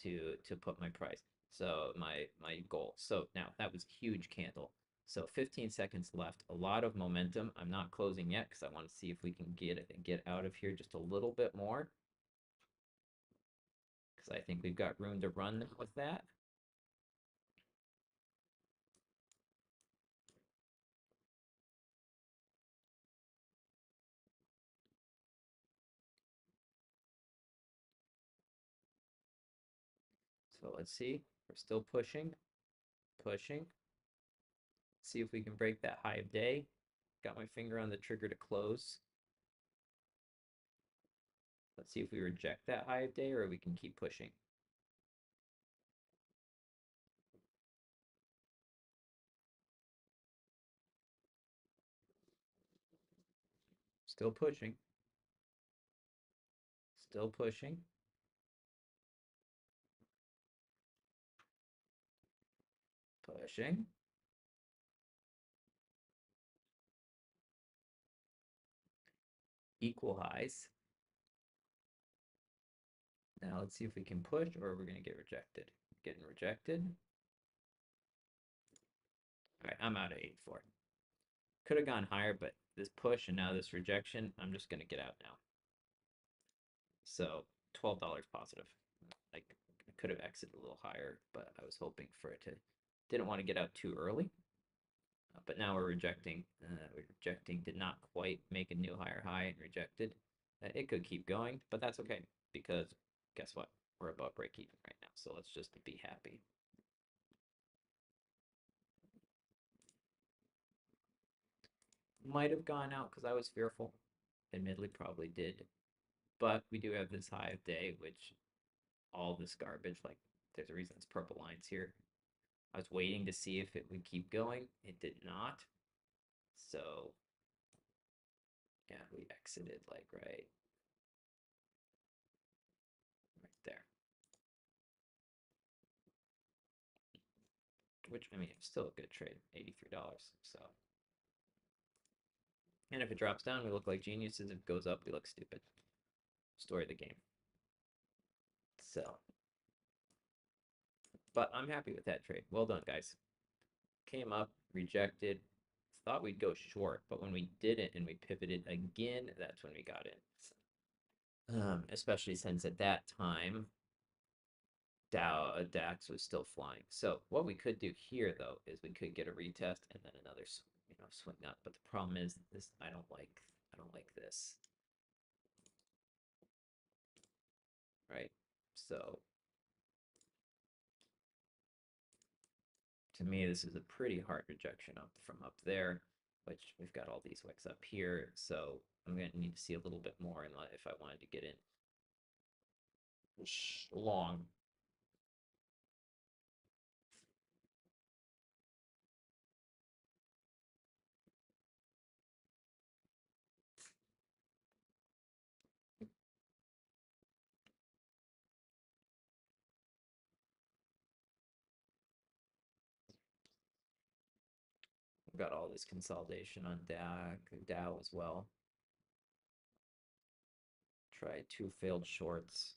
to put my price. So my goal. So now that was huge candle. So 15 seconds left. A lot of momentum. I'm not closing yet because I want to see if we can get out of here just a little bit more. Because I think we've got room to run with that. So let's see. We're still pushing, pushing. See if we can break that high of day. Got my finger on the trigger to close. Let's see if we reject that high of day or we can keep pushing. Still pushing. Still pushing. Pushing. Equal highs. Now let's see if we can push or we're going to get rejected. Getting rejected. All right, I'm out of 84. Could have gone higher, but this push and now this rejection, I'm just going to get out now. So $12 positive. Like I could have exited a little higher, but I was hoping for it to, didn't want to get out too early. But now we're rejecting. Did not quite make a new higher high and rejected. It could keep going, but that's okay because guess what? We're above break even right now. So let's just be happy. Might have gone out because I was fearful. Admittedly, probably did. But we do have this high of day, which all this garbage, like there's a reason it's purple lines here. I was waiting to see if it would keep going. It did not. So yeah, we exited like right there. Which I mean, it's still a good trade, $83. So, and if it drops down, we look like geniuses. If it goes up, we look stupid. Story of the game. So, but I'm happy with that trade. Well done, guys. Came up, rejected. Thought we'd go short, but when we didn't and we pivoted again, that's when we got in. Especially since at that time DAX was still flying. So what we could do here though is we could get a retest and then another swing up. But the problem is this I don't like this. Right? So to me this is a pretty hard rejection up from up there, which we've got all these wicks up here. So I'm gonna need to see a little bit more if I wanted to get in long. We've got all this consolidation on Dow as well. Try two failed shorts.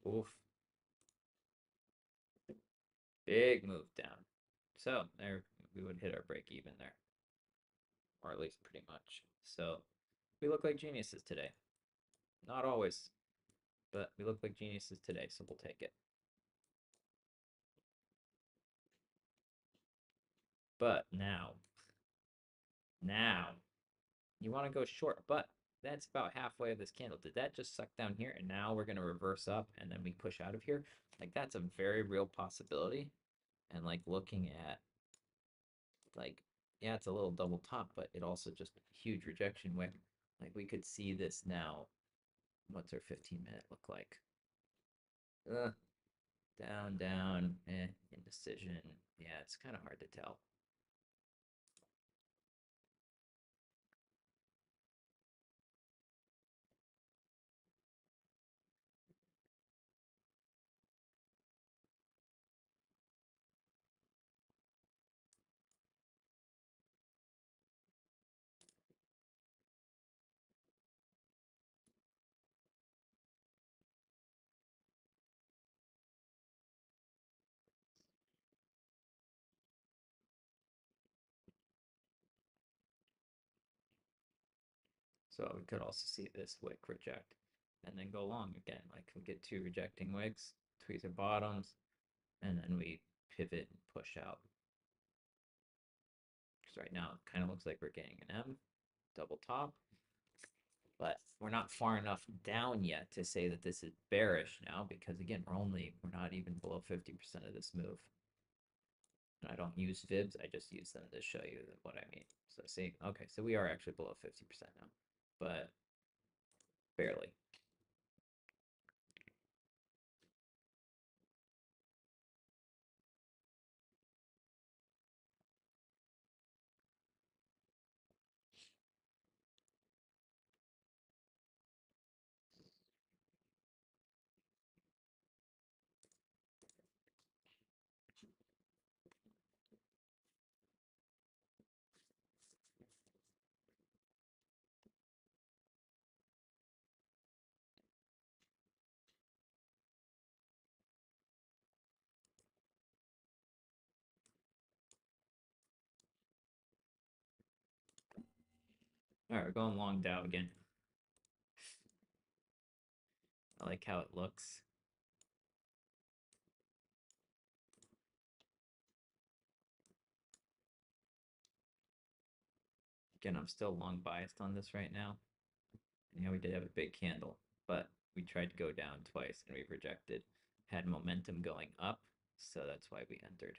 Oof. Big move down. So there we would hit our break even there. Or at least pretty much. So we look like geniuses today. Not always, but we look like geniuses today, so we'll take it. But now, you want to go short, but that's about halfway of this candle. Did that just suck down here? And now we're going to reverse up and then we push out of here? Like, that's a very real possibility. And, like, looking at, like, yeah, it's a little double top, but it also just huge rejection wick. Like, we could see this now. What's our 15-minute look like? Down, down, indecision. Yeah, it's kind of hard to tell. So we could also see this wick reject and then go long again. Like we get two rejecting wicks, tweezer bottoms, and then we pivot and push out. Because right now it kind of looks like we're getting an M, double top, but we're not far enough down yet to say that this is bearish now because again, we're not even below 50% of this move. And I don't use fibs, I just use them to show you what I mean. So see, okay, so we are actually below 50% now, but barely. All right, we're going long Dow again. I like how it looks. Again, I'm still long biased on this right now. And yeah, we did have a big candle, but we tried to go down twice and we rejected. Had momentum going up, so that's why we entered.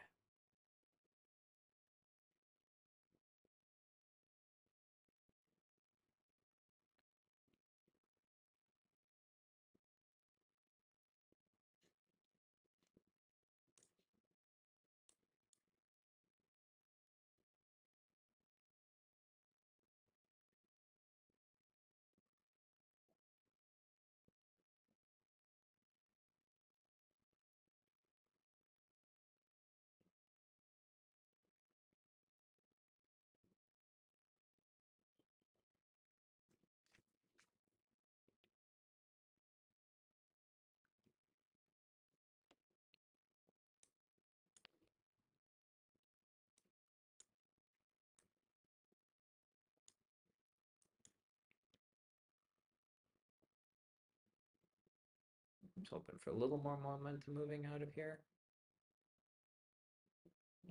I'm just hoping for a little more momentum moving out of here.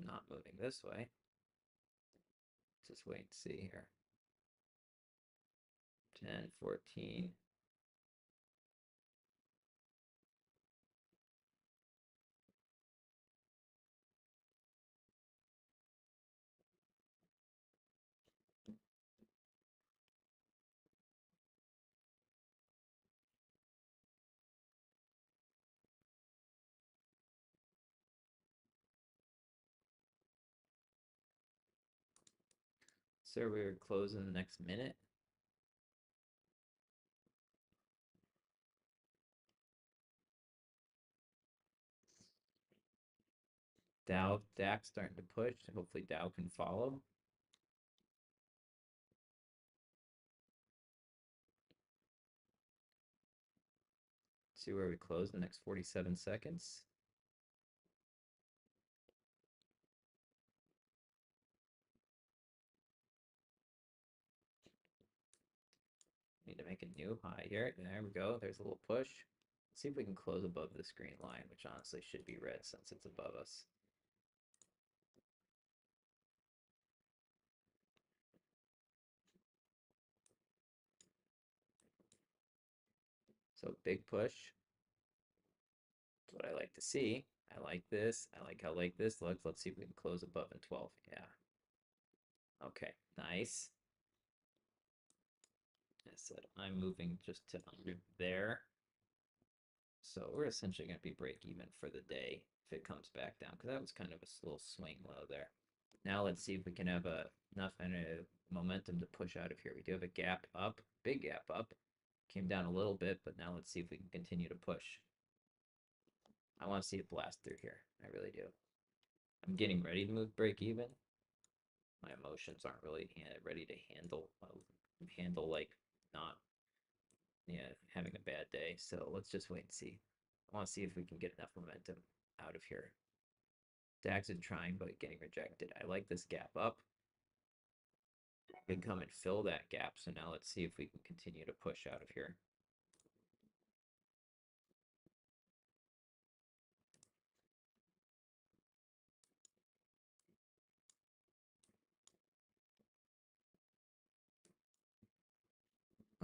Not moving this way. Just wait and see here. 10, 14. So we're closing the next minute. Dow, DAX starting to push. Hopefully Dow can follow. See where we close in the next 47 seconds. Need to make a new high here. There we go. There's a little push. Let's see if we can close above this green line, which honestly should be red since it's above us. So big push. That's what I like to see. I like this. I like how like this looks. Let's see if we can close above in 12. Yeah. Okay, nice. I said I'm moving just to under there. So we're essentially going to be break even for the day if it comes back down, because that was kind of a little swing low there. Now let's see if we can have enough momentum to push out of here. We do have a gap up, big gap up. Came down a little bit, but now let's see if we can continue to push. I want to see it blast through here. I really do. I'm getting ready to move break even. My emotions aren't really ready to handle like not having a bad day. So let's just wait and see. I want to see if we can get enough momentum out of here. DAX is trying, but getting rejected. I like this gap up. We can come and fill that gap. So now let's see if we can continue to push out of here.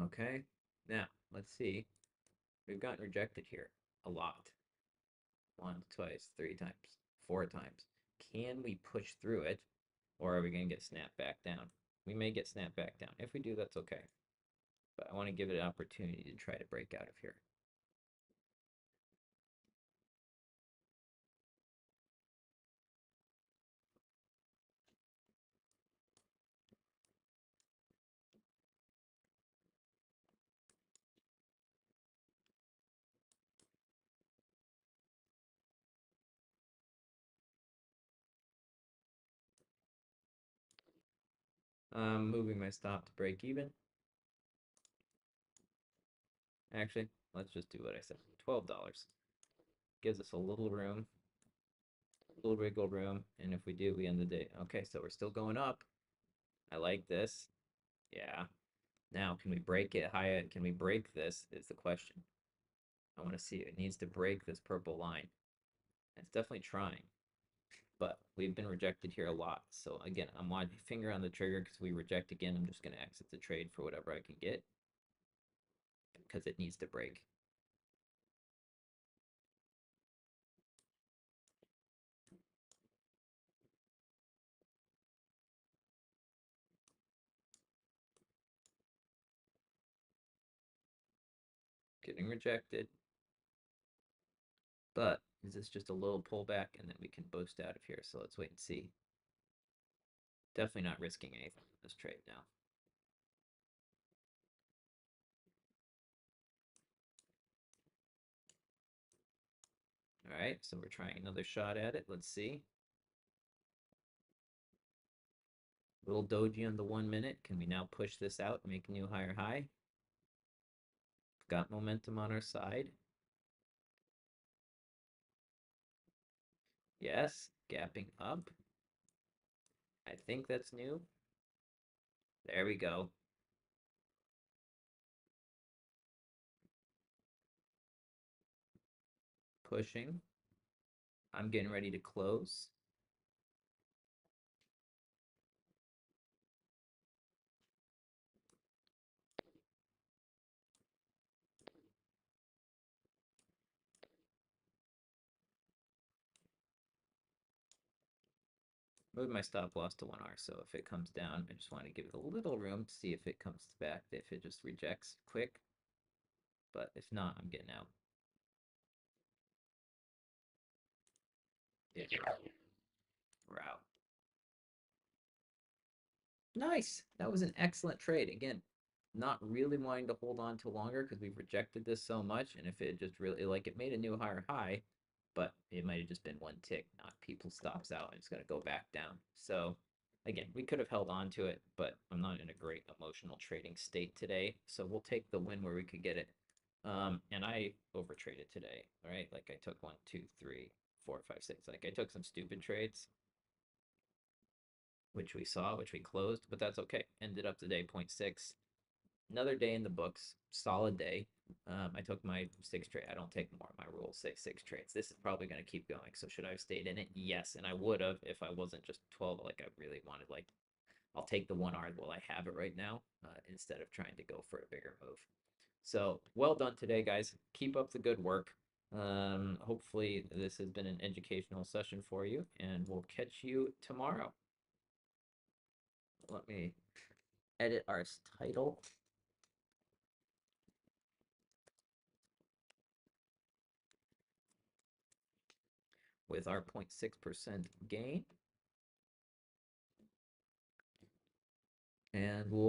Okay, now let's see. We've gotten rejected here a lot. Once, twice, three times, four times. Can we push through it, or are we going to get snapped back down? We may get snapped back down. If we do, that's okay. But I want to give it an opportunity to try to break out of here. I'm moving my stop to break even. Actually, let's just do what I said. $12 gives us a little room, a little wiggle room, and if we do, we end the day. Okay, so we're still going up. I like this. Yeah. Now, can we break it higher? Can we break this is the question. I want to see it needs to break this purple line. It's definitely trying, but we've been rejected here a lot. So again, I'm my finger on the trigger because we reject again. I'm just going to exit the trade for whatever I can get because it needs to break. Getting rejected. But is this just a little pullback and then we can boost out of here? So let's wait and see. Definitely not risking anything in this trade now. All right, so we're trying another shot at it. Let's see. Little doji on the 1 minute. Can we now push this out and make a new higher high? Got momentum on our side. Yes, gapping up. I think that's new. There we go. Pushing. I'm getting ready to close. Move my stop loss to 1R. So if it comes down, I just want to give it a little room to see if it comes back, if it just rejects quick. But if not, I'm getting out. Yeah. We're out. Nice. That was an excellent trade. Again, not really wanting to hold on to longer because we've rejected this so much. And if it just really, like, it made a new higher high, but it might have just been one tick, not people stops out and it's going to go back down. So, again, we could have held on to it, but I'm not in a great emotional trading state today. So we'll take the win where we could get it. And I over traded today. All right. Like I took 1, 2, 3, 4, 5, 6. Like I took some stupid trades which we saw, which we closed, but that's okay. Ended up today 0.6. Another day in the books, solid day. I took my 6 trade. I don't take more. My rules say 6 trades. This is probably going to keep going. So should I have stayed in it? Yes, and I would have if I wasn't just 12. Like I really wanted. Like I'll take the 1R while I have it right now instead of trying to go for a bigger move. So well done today, guys. Keep up the good work. Hopefully this has been an educational session for you, and we'll catch you tomorrow. Let me edit our title. With our 0.6% gain. And we'll